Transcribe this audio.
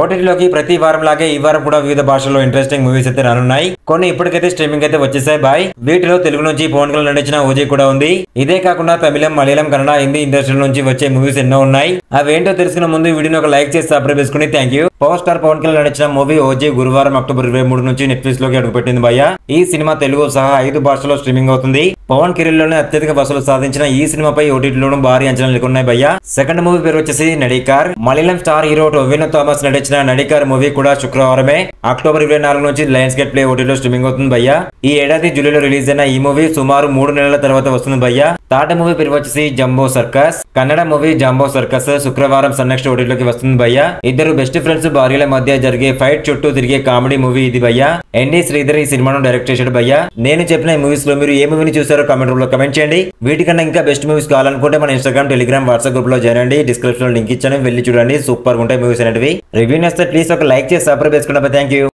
ఓటీటీలోకి ప్రతి వారం లాగే ఈ వారం కూడా వివిధ భాషల్లో ఇంట్రెస్టింగ్ మూవీస్ అయితే రానున్నాయి. కొన్ని ఇప్పటికైతే స్ట్రీమింగ్ అయితే వచ్చేసాయి బాయ్. వీటిలో తెలుగు నుంచి పవన్ కళ్యాణ్ నటించిన ఓజీ కూడా ఉంది. ఇదే కాకుండా తమిళం, మలయాళం, కన్నడ, హిందీ ఇండస్ట్రీ నుంచి వచ్చే మూవీస్ ఎన్నో ఉన్నాయి. అవేంటో తెలుసుకున్న ముందు వీడియోని ఒక లైక్ చేసి సబ్స్క్రైబ్ చేసుకుని thank you. Power star Pawan Kalyan నటించిన మూవీ ఓజీ గురువారం అక్టోబర్ 23 నుంచి నెట్ఫ్లిక్స్ లోకి అడుగుపెట్టింది భయ్య. ఈ సినిమా తెలుగు సహా 5 భాషల్లో స్ట్రీమింగ్ అవుతుంది. పవన్ కెరీర్ లోనే అత్యధిక వసూలు సాధించిన ఈ సినిమాపై ఓటీటీలోనూ భారీ అంచనాలు నెలకొన్నాయి భయ్య. సెకండ్ మూవీ పేరు వచ్చేసి నడికార్. మలయాళం స్టార్ హీరో టొవినో థామస్ నటించిన నడికార్ మూవీ కూడా శుక్రవారమే అక్టోబర్ 24 నుంచి లయన్స్ గేట్ ప్లే ఓటీటీలో స్ట్రీమింగ్ అవుతుంది భయ్య. ఈ ఏడాది జూలైలో రిలీజ్ అయిన ఈ మూవీ సుమారు 3 నెలల తర్వాత వస్తుంది భయ్య. తాట మూవీ పేరు వచ్చేసి jumbo circus. Kannada movie jumbo circus శుక్రవారం సన్ నెక్స్ట్ ఓటీటీలోకి వస్తుంది భయ్య. ఇద్దరు బెస్ట్ ఫ్రెండ్స్ భార్యల మధ్య జరిగే ఫైట్ చుట్టూ తిరిగే కామెడీ మూవీ ఇది భయ్య. ఎన్డీ శ్రీధర్ ఈ సినిమాను డైరెక్ట్ చేశాడు భయ్య. నేను చెప్పిన ఈ మూవీస్ లో మీరు ఏ మూవీని చూసారో కామెంట్ రూపంలో కమెంట్ చేయండి. వీటికన్నా ఇంకా బెస్ట్ మూవీస్ కావాలనుకుంటే మన ఇన్స్టాగ్రామ్, టెలిగ్రామ్, వాట్సాప్ గ్రూప్ లో జాయిన్ అండి. డిస్క్రిప్షన్ లో లింక్ ఇచ్చాను, వెళ్ళి చూడండి. సూపర్ ఉంటాయి మూవీస్ అనేవి. రివ్యూ నేస్తే ప్లీజ్ ఒక లైక్ చేసి సబ్స్క్రైబ్ చేసుకున్నా. Thank you.